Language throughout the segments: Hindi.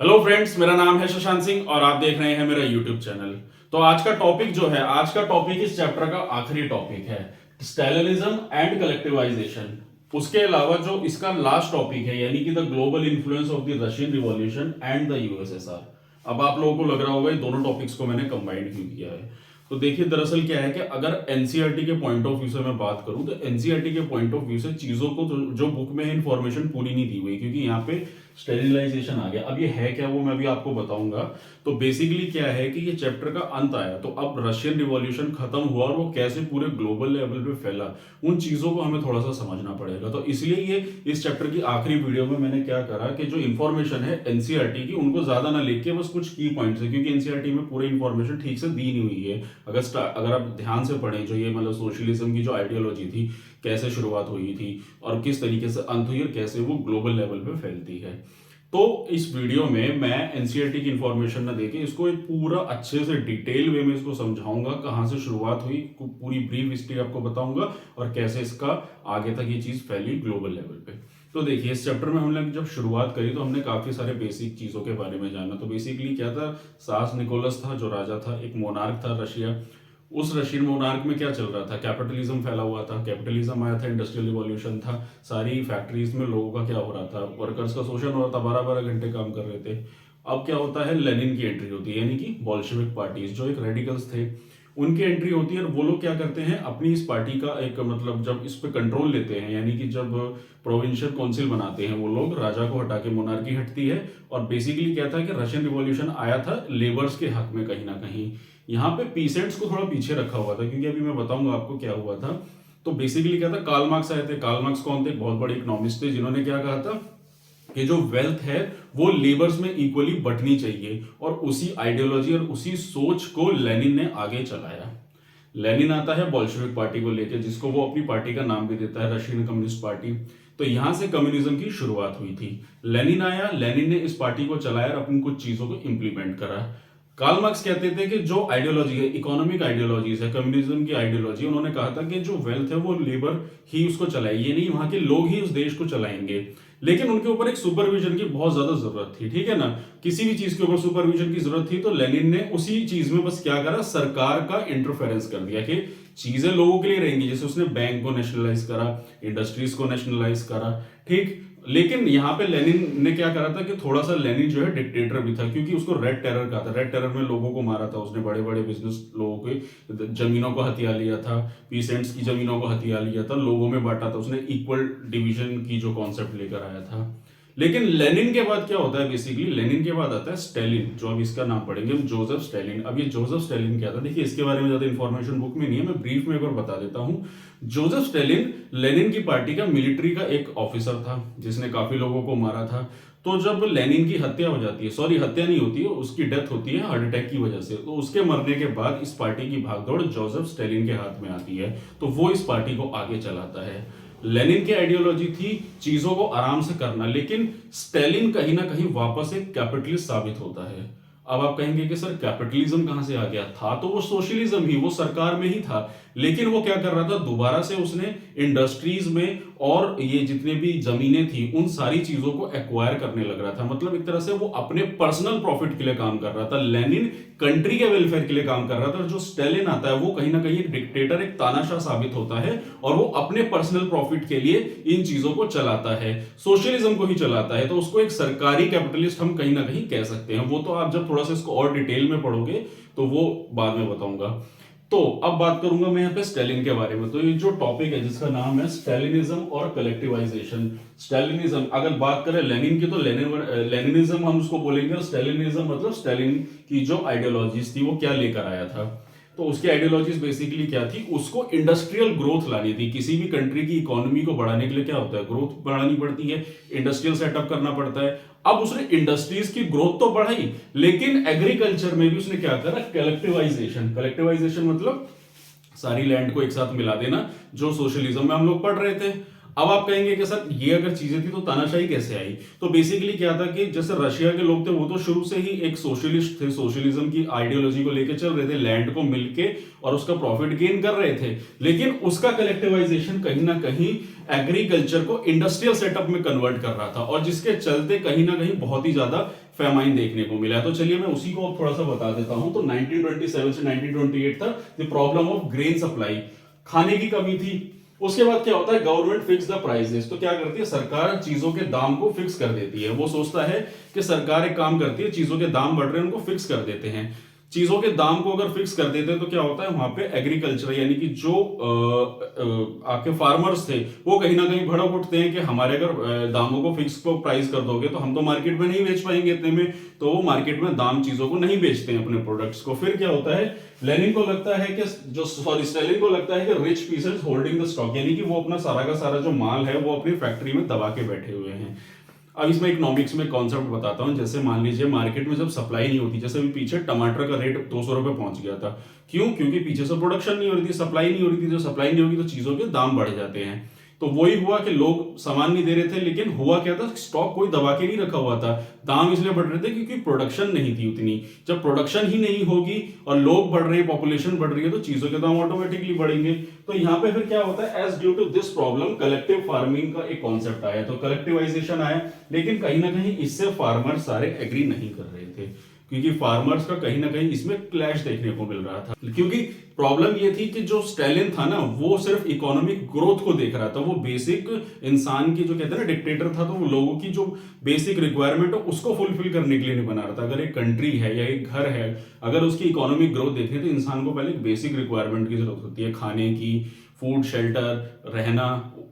हेलो फ्रेंड्स, मेरा नाम है शशांक सिंह और आप देख रहे हैं मेरा यूट्यूब चैनल। तो आज का टॉपिक जो है, आज का टॉपिक इस चैप्टर का आखिरी टॉपिक है, स्टैलिनिज्म एंड कलेक्टिवाइजेशन। उसके अलावा जो इसका लास्ट टॉपिक है, यानी कि the global influence of the Russian revolution and the USSR. अब आप लोगों को लग रहा होगा ये दोनों टॉपिक्स को मैंने कंबाइंड क्यों किया है। तो देखिए, दरअसल क्या है कि अगर एनसीईआरटी के पॉइंट ऑफ व्यू से मैं बात करूं तो एनसीईआरटी के पॉइंट ऑफ व्यू से चीजों को जो बुक में इंफॉर्मेशन पूरी नहीं दी हुई, क्योंकि यहाँ पे स्टेरिलाइजेशन आ गया। अब ये है क्या, वो मैं भी आपको बताऊंगा। तो बेसिकली क्या है कि ये चैप्टर का अंत आया, तो अब रशियन रिवॉल्यूशन खत्म हुआ और वो कैसे पूरे ग्लोबल लेवल पे फैला, उन चीजों को हमें थोड़ा सा समझना पड़ेगा। तो इसलिए ये इस चैप्टर की आखिरी वीडियो में मैंने क्या करा कि जो इन्फॉर्मेशन है एनसीईआरटी की, उनको ज्यादा ना लेके बस कुछ की पॉइंट्स है, क्योंकि एनसीईआरटी में पूरी इन्फॉर्मेशन ठीक से दी नहीं हुई है। अगर आप ध्यान से पढ़ें, जो ये मतलब सोशलिज्म की जो आइडियोलॉजी थी, कैसे शुरुआत हुई थी और किस तरीके से अंत हुई और कैसे वो ग्लोबल लेवल पे फैलती है। तो इस वीडियो में मैं एनसीईआरटी की इंफॉर्मेशन ना देके इसको एक पूरा अच्छे से डिटेल वे में इसको समझाऊंगा, कहां से शुरुआत हुई, पूरी ब्रीफ हिस्ट्री आपको बताऊंगा और कैसे इसका आगे तक ये चीज फैली ग्लोबल लेवल पे। तो देखिए, इस चैप्टर में हमने जब शुरुआत करी तो हमने काफी सारे बेसिक चीजों के बारे में जाना। तो बेसिकली क्या था, सास निकोलस था जो राजा था, एक मोनार्क था रशिया। उस रशियन मोनार्क में क्या चल रहा था, कैपिटलिज्म फैला हुआ था, कैपिटलिज्म आया था, इंडस्ट्रियल रिवॉल्यूशन था, सारी फैक्ट्रीज में लोगों का क्या हो रहा था, वर्कर्स का शोषण हो रहा था, 12-12 घंटे काम कर रहे थे। अब क्या होता है, लेनिन की एंट्री होती है, यानी कि बोल्शेविक पार्टीज जो एक रेडिकल्स थे, उनकी एंट्री होती है। और वो लोग क्या करते हैं, अपनी इस पार्टी का एक मतलब जब इस पे कंट्रोल लेते हैं, यानी कि जब प्रोविंशियल काउंसिल बनाते हैं वो लोग, राजा को हटा के मोनार्की हटती है। और बेसिकली क्या था कि रशियन रिवॉल्यूशन आया था लेबर्स के हक में कहीं ना कहीं। यहाँ पे पीसेंट्स को थोड़ा पीछे रखा हुआ था, क्योंकि अभी मैं बताऊंगा आपको क्या हुआ था। तो बेसिकली क्या था, कार्ल मार्क्स आए थे। कार्ल मार्क्स कौन थे, बहुत बड़े इकोनॉमिस्ट थे, जिन्होंने क्या कहा था कि जो वेल्थ है वो लेबर्स में इक्वली बंटनी चाहिए। और उसी आइडियोलॉजी और उसी सोच को लेनिन ने आगे चलाया। लेनिन आता है बोल्शेविक पार्टी को लेकर, जिसको वो अपनी पार्टी का नाम भी देता है रशियन कम्युनिस्ट पार्टी। तो यहां से कम्युनिज्म की शुरुआत हुई थी। लेनिन आया, लेनिन ने इस पार्टी को चलाया और अपनी कुछ चीजों को इंप्लीमेंट करा। कार्ल मार्क्स कहते थे कि जो आइडियोलॉजी है, इकोनॉमिक आइडियोलॉजीज है, कम्युनिज्म की आइडियोलॉजी, उन्होंने कहा था कि जो वेल्थ है वो लेबर ही उसको चलाए, ये नहीं वहां के लोग ही उस देश को चलाएंगे। लेकिन उनके ऊपर एक सुपरविजन की बहुत ज्यादा जरूरत थी, ठीक है ना। किसी भी चीज के ऊपर सुपरविजन की जरूरत थी, तो लेनिन ने उसी चीज में बस क्या करा, सरकार का इंटरफेरेंस कर दिया कि चीजें लोगों के लिए रहेंगी। जैसे उसने बैंक को नेशनलाइज करा, इंडस्ट्रीज को नेशनलाइज करा, ठीक। लेकिन यहाँ पे लेनिन ने क्या करा था कि थोड़ा सा लेनिन जो है डिक्टेटर भी था, क्योंकि उसको रेड टेरर कहा था। रेड टेरर में लोगों को मारा था उसने, बड़े बड़े बिजनेस लोगों के जमीनों को हथिया लिया था, पीसेंट्स की जमीनों को हथिया लिया था, लोगों में बांटा था उसने, इक्वल डिवीजन की जो कॉन्सेप्ट लेकर आया था। लेकिन लेनिन के बाद क्या होता है, बेसिकली लेनिन के बाद आता है स्टेलिन, जो अब इसका नाम पढ़ेंगे हम, जोसेफ स्टेलिन। अब ये जोसेफ स्टेलिन क्या था, देखिए इसके बारे में ज्यादा इंफॉर्मेशन बुक में नहीं है, मैं ब्रीफ में एक बार बता देता हूं। जोसेफ स्टेलिन लेनिन की पार्टी का मिलिट्री का एक ऑफिसर था, जिसने काफी लोगों को मारा था। तो जब लेनिन की हत्या हो जाती है, सॉरी हत्या नहीं होती है, उसकी डेथ होती है हार्ट अटैक की वजह से, तो उसके मरने के बाद इस पार्टी की भागदौड़ जोसेफ स्टेलिन के हाथ में आती है। तो वो इस पार्टी को आगे चलाता है। लेनिन की आइडियोलॉजी थी चीजों को आराम से करना, लेकिन स्टेलिन कहीं ना कहीं वापस एक कैपिटलिस्ट साबित होता है। अब आप कहेंगे कि सर कैपिटलिज्म कहां से आ गया, था तो वो सोशलिज्म ही, वो सरकार में ही था। लेकिन वो क्या कर रहा था, दोबारा से उसने इंडस्ट्रीज में और ये जितने भी जमीनें थी उन सारी चीजों को एक्वायर करने लग रहा था। मतलब एक तरह से वो अपने पर्सनल प्रॉफिट के लिए काम कर रहा था, लेनिन कंट्री के वेलफेयर के लिए काम कर रहा था। और जो स्टेलिन आता है वो कहीं ना कहीं एक डिक्टेटर, एक तानाशाह साबित होता है, और वो अपने पर्सनल प्रॉफिट के लिए इन चीजों को चलाता है, सोशलिज्म को ही चलाता है। तो उसको एक सरकारी कैपिटलिस्ट हम कहीं ना कहीं कह सकते हैं। वो तो आप जब थोड़ा सा इसको और डिटेल में पढ़ोगे तो वो बाद में बताऊंगा। तो अब बात करूंगा मैं यहाँ पे स्टेलिन के बारे में। तो ये जो टॉपिक है जिसका नाम है स्टेलिनिज्म और कलेक्टिवाइजेशन। स्टेलिनिज्म अगर बात करें लेनिन की, तो लेनिनिज्म हम उसको बोलेंगे, और स्टेलिनिज्म मतलब स्टेलिन की जो आइडियोलॉजीज थी वो क्या लेकर आया था। तो उसकी आइडियोलॉजीज बेसिकली क्या थी, उसको इंडस्ट्रियल ग्रोथ लानी थी। किसी भी कंट्री की इकोनॉमी को बढ़ाने के लिए क्या होता है, ग्रोथ बढ़ानी पड़ती है, इंडस्ट्रियल सेटअप करना पड़ता है। अब उसने इंडस्ट्रीज की ग्रोथ तो बढ़ाई, लेकिन एग्रीकल्चर में भी उसने क्या करा, कलेक्टिवाइजेशन। कलेक्टिवाइजेशन मतलब सारी लैंड को एक साथ मिला देना, जो सोशलिज्म में हम लोग पढ़ रहे थे। अब आप कहेंगे कि सर ये अगर चीजें थी तो तानाशाही कैसे आई? तो बेसिकली क्या था कि जैसे रशिया के लोग थे वो तो शुरू से ही एक सोशलिस्ट थे, सोशलिज्म की आइडियोलॉजी को लेकर चल रहे थे, लैंड को मिलके और उसका प्रॉफिट गेन कर रहे थे, लेकिन उसका कलेक्टिवाइजेशन कहीं ना कहीं एग्रीकल्चर को इंडस्ट्रियल सेटअप में कन्वर्ट कर रहा था, और जिसके चलते कहीं ना कहीं बहुत ही ज्यादा फेमाइन देखने को मिला। तो चलिए मैं उसी को थोड़ा सा बता देता हूं। तो 1927 से 1928 तक the problem of grain supply, खाने की कमी थी। उसके बाद क्या होता है, गवर्नमेंट फिक्स द प्राइसेस। तो क्या करती है सरकार, चीजों के दाम को फिक्स कर देती है। वो सोचता है कि सरकार एक काम करती है, चीजों के दाम बढ़ रहे हैं उनको फिक्स कर देते हैं। चीजों के दाम को अगर फिक्स कर देते हैं तो क्या होता है, वहां पे एग्रीकल्चर यानी कि जो आपके फार्मर्स थे वो कहीं ना कहीं भड़क उठते हैं कि हमारे अगर दामों को फिक्स को प्राइस कर दोगे तो हम तो मार्केट में नहीं बेच पाएंगे इतने में। तो वो मार्केट में दाम चीजों को नहीं बेचते हैं अपने प्रोडक्ट्स को। फिर क्या होता है, लेनिन को लगता है कि स्टालिन को लगता है कि rich pieces holding the stock, यानी कि वो अपना सारा का सारा जो माल है वो अपनी फैक्ट्री में दबा के बैठे हुए हैं। अब इसमें इकोनॉमिक्स में कॉन्सेप्ट बताता हूं। जैसे मान लीजिए मार्केट में जब सप्लाई नहीं होती, जैसे अभी पीछे टमाटर का रेट 200 रुपए पहुंच गया था, क्यों? क्योंकि पीछे से प्रोडक्शन नहीं हो रही थी, सप्लाई नहीं हो रही थी। जो सप्लाई नहीं होगी तो चीजों के दाम बढ़ जाते हैं। तो वही हुआ कि लोग सामान नहीं दे रहे थे, लेकिन हुआ क्या था, स्टॉक कोई दबा के नहीं रखा हुआ था, दाम इसलिए बढ़ रहे थे क्योंकि प्रोडक्शन नहीं थी उतनी। जब प्रोडक्शन ही नहीं होगी और लोग बढ़ रहे हैं, पॉपुलेशन बढ़ रही है, तो चीजों के दाम ऑटोमेटिकली बढ़ेंगे। तो यहाँ पे फिर क्या होता है, as due to this problem collective farming का एक कॉन्सेप्ट आया। तो कलेक्टिवाइजेशन आया, लेकिन कहीं ना कहीं इससे फार्मर सारे एग्री नहीं कर रहे थे, क्योंकि फार्मर्स का कहीं ना कहीं इसमें क्लैश देखने को मिल रहा था। क्योंकि प्रॉब्लम ये थी कि जो स्टैलिन था ना, वो सिर्फ इकोनॉमिक ग्रोथ को देख रहा था। वो बेसिक इंसान की, जो कहते हैं ना डिक्टेटर था, तो वो लोगों की जो बेसिक रिक्वायरमेंट है उसको फुलफिल करने के लिए नहीं बना रहा था। अगर एक कंट्री है या एक घर है, अगर उसकी इकोनॉमिक ग्रोथ देखनी है तो इंसान को पहले बेसिक रिक्वायरमेंट की जरूरत होती है, खाने की, फूड, शेल्टर, रहना।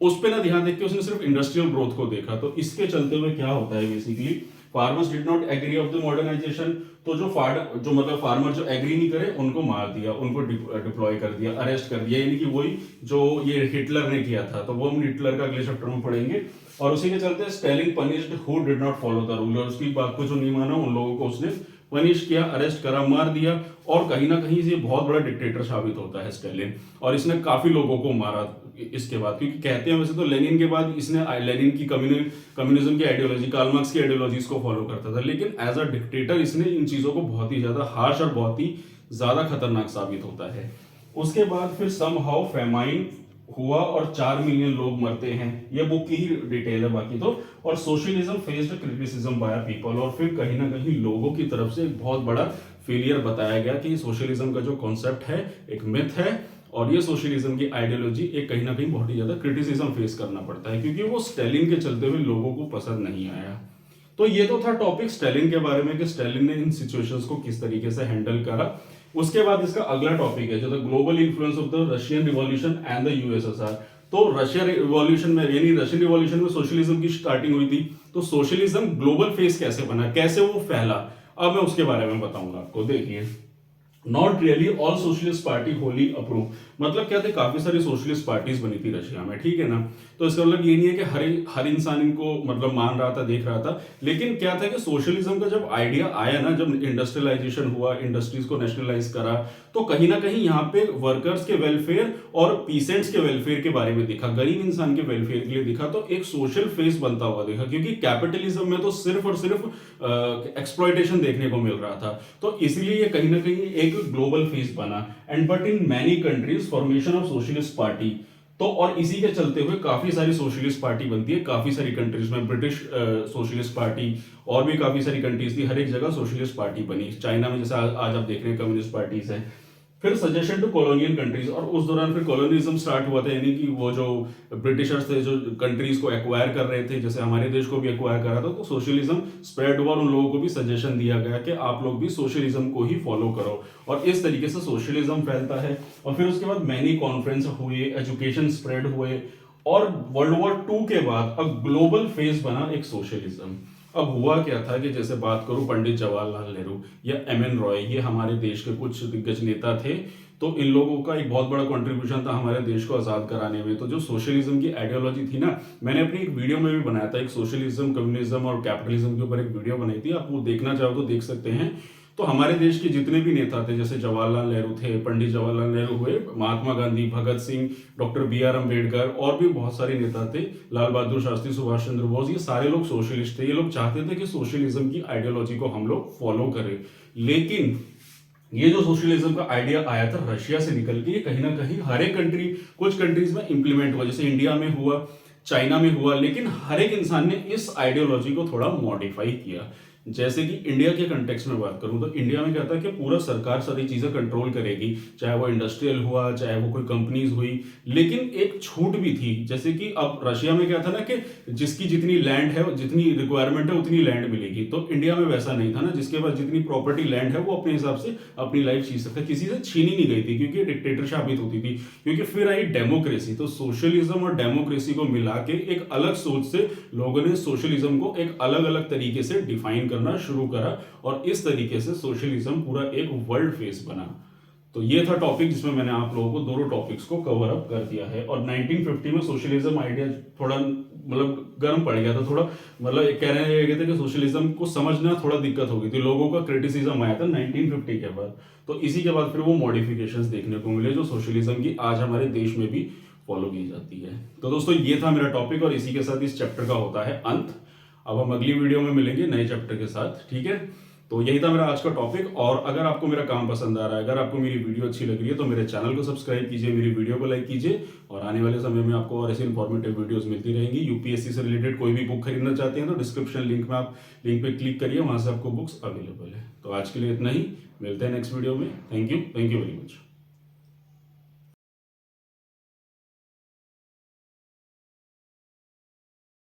उस पर ना ध्यान देख के उसने सिर्फ इंडस्ट्रियल ग्रोथ को देखा। तो इसके चलते हुए क्या होता है, basically farmers did not agree of the modernisation. तो जो फार्मर जो एग्री नहीं करे उनको मार दिया, उनको डिप्लॉय कर दिया, अरेस्ट कर दिया। यानी कि वही जो ये हिटलर ने किया था। तो वो हम हिटलर का अगले चैप्टर में पढ़ेंगे। और उसी के चलते Stalin punished who did not follow the rule, और उसकी बात को जो नहीं माना उन लोगों को उसने पनिश किया, अरेस्ट करा, मार दिया। और कहीं ना कहीं ये बहुत बड़ा डिक्टेटर साबित होता है स्टालिन, और इसने काफी लोगों को मारा इसके बाद। क्योंकि कहते हैं वैसे तो लेनिन के बाद इसने, लेनिन की कम्युनिज्म की आइडियोलॉजी, कार्ल मार्क्स की आइडियोलॉजीज को फॉलो करता था, लेकिन एज अ डिक्टेटर इसने इन चीजों को बहुत ही ज्यादा हार्श और बहुत ही ज्यादा खतरनाक साबित होता है। उसके बाद फिर समहाउ फेमाइन हुआ और 4 मिलियन लोग मरते हैं। ये बुक की ही डिटेल है बाकी तो। और socialism faced criticism by people, और फिर कहीं ना कहीं लोगों की तरफ से एक बहुत बड़ा फेलियर बताया गया कि सोशलिज्म का जो कॉन्सेप्ट है एक मिथ है, और ये सोशलिज्म की आइडियोलॉजी एक कहीं ना कहीं बहुत ही ज्यादा क्रिटिसिज्म फेस करना पड़ता है, क्योंकि वो स्टालिन के चलते हुए लोगों को पसंद नहीं आया। तो ये तो था टॉपिक स्टालिन के बारे में कि स्टालिन ने इन सिचुएशंस को किस तरीके से हैंडल करा। उसके बाद इसका अगला टॉपिक है जो the global influence of the Russian revolution and the USSR. तो रशिया रिवॉल्यूशन में, यानी रशियन रिवॉल्यूशन में सोशलिज्म की स्टार्टिंग हुई थी। तो सोशलिज्म ग्लोबल फेस कैसे बना, कैसे वो फैला, अब मैं उसके बारे में बताऊंगा आपको। देखिए, not really all socialist party Holi approve. मतलब क्या थे, काफी सारी सोशलिस्ट पार्टीज बनी थी रशिया में, ठीक है ना। तो इसका मतलब ये नहीं है कि हर इंसान इनको मतलब मान रहा था, देख रहा था। लेकिन क्या था कि सोशलिज्म का जब आइडिया आया ना, जब इंडस्ट्रियलाइजेशन हुआ, इंडस्ट्रीज को नेशनलाइज करा, तो कहीं ना कहीं यहाँ पे वर्कर्स के वेलफेयर और पीसेंट्स के वेलफेयर के बारे में दिखा, गरीब इंसान के वेलफेयर के लिए दिखा। तो एक सोशल फेस बनता हुआ देखा, क्योंकि कैपिटलिज्म में तो सिर्फ और सिर्फ एक्सप्लॉयटेशन देखने को मिल रहा था। तो इसलिए ये कहीं ना कहीं एक ग्लोबल फेस बना। And but in many countries formation of socialist party. तो और इसी के चलते हुए काफी सारी सोशलिस्ट पार्टी बनती है काफी सारी कंट्रीज में। ब्रिटिश सोशलिस्ट पार्टी, और भी काफी सारी कंट्रीज थी, हर एक जगह सोशलिस्ट पार्टी बनी। चाइना में जैसे आज आप देख रहे हैं कम्युनिस्ट पार्टीज हैं। फिर सजेशन टू कॉलोनियल कंट्रीज, और उस दौरान फिर कॉलोनिज्म स्टार्ट हुआ था, यानी कि वो जो ब्रिटिशर्स थे जो कंट्रीज को एक्वायर कर रहे थे, जैसे हमारे देश को भी एक्वायर करा था, तो सोशलिज्म स्प्रेड हुआ और उन लोगों को भी सजेशन दिया गया कि आप लोग भी सोशलिज्म को ही फॉलो करो, और इस तरीके से सोशलिज्म फैलता है। और फिर उसके बाद मैनी कॉन्फ्रेंस हुए, एजुकेशन स्प्रेड हुए, और वर्ल्ड वॉर 2 के बाद अब ग्लोबल फेस बना एक सोशलिज्म। अब हुआ क्या था कि जैसे बात करूं पंडित जवाहरलाल नेहरू या एम.एन. रॉय, ये हमारे देश के कुछ दिग्गज नेता थे। तो इन लोगों का एक बहुत बड़ा कंट्रीब्यूशन था हमारे देश को आजाद कराने में। तो जो सोशलिज्म की आइडियोलॉजी थी ना, मैंने अपनी एक वीडियो में भी बनाया था, एक सोशलिज्म, कम्युनिज्म और कैपिटलिज्म के ऊपर एक वीडियो बनाई थी, आप वो देखना चाहो तो देख सकते हैं। तो हमारे देश के जितने भी नेता थे, जैसे जवाहरलाल नेहरू थे, पंडित जवाहरलाल नेहरू हुए, महात्मा गांधी, भगत सिंह, डॉक्टर B.R. अम्बेडकर और भी बहुत सारे नेता थे, लाल बहादुर शास्त्री, सुभाष चंद्र बोस, ये सारे लोग सोशलिस्ट थे। ये लोग चाहते थे कि सोशलिज्म की आइडियोलॉजी को हम लोग फॉलो करें। लेकिन ये जो सोशलिज्म का आइडिया आया था रशिया से निकल के, ये कहीं ना कहीं हर एक कंट्री, कुछ कंट्रीज में इंप्लीमेंट हुआ, जैसे इंडिया में हुआ, चाइना में हुआ, लेकिन हर एक इंसान ने इस आइडियोलॉजी को थोड़ा मॉडिफाई किया। जैसे कि इंडिया के कंटेक्स्ट में बात करूं तो इंडिया में कहता है कि पूरा सरकार सारी चीजें कंट्रोल करेगी, चाहे वो इंडस्ट्रियल हुआ, चाहे वो कोई कंपनीज हुई, लेकिन एक छूट भी थी। जैसे कि अब रशिया में क्या था ना कि जिसकी जितनी लैंड है, जितनी रिक्वायरमेंट है उतनी लैंड मिलेगी। तो इंडिया में वैसा नहीं था ना, जिसके पास जितनी प्रॉपर्टी लैंड है वो अपने हिसाब से अपनी लाइफ जी सकता है, किसी से छीनी नहीं गई थी, क्योंकि डिक्टेटर साबित होती थी। क्योंकि फिर आई डेमोक्रेसी, तो सोशलिज्म और डेमोक्रेसी को मिला के एक अलग सोच से लोगों ने सोशलिज्म को एक अलग अलग तरीके से डिफाइन करना शुरू करा, और इस तरीके से सोशलिज्म पूरा एक वर्ल्ड फेस बना। तो ये था टॉपिक जिसमें मैंने आप लोगों को दोनों टॉपिक्स को कवर अप कर दिया है। और 1950 में सोशलिज्म आइडिया थोड़ा मतलब गर्म पड़ गया था, थोड़ा मतलब कहने लगे थे कि सोशलिज्म को समझना थोड़ा दिक्कत हो गई थी, लोगों का क्रिटिसिज्म आया था 1950 के बाद। तो इसी के बाद फिर वो मॉडिफिकेशंस देखने को मिले जो सोशलिज्म की आज हमारे देश में भी फॉलो की जाती है। तो दोस्तों ये था मेरा टॉपिक, और इसी के साथ इस चैप्टर का होता है अंत। अब हम अगली वीडियो में मिलेंगे नए चैप्टर के साथ, ठीक है। तो यही था मेरा आज का टॉपिक। और अगर आपको मेरा काम पसंद आ रहा है, अगर आपको मेरी वीडियो अच्छी लग रही है, तो मेरे चैनल को सब्सक्राइब कीजिए, मेरी वीडियो को लाइक कीजिए, और आने वाले समय में आपको और ऐसी इंफॉर्मेटिव वीडियोस मिलती रहेंगी। यूपीएससी से रिलेटेड कोई भी बुक खरीदना चाहते हैं तो डिस्क्रिप्शन लिंक में आप लिंक पे क्लिक करिए, वहां से आपको बुक्स अवेलेबल है। तो आज के लिए इतना ही, मिलते हैं नेक्स्ट वीडियो में। Thank you very much.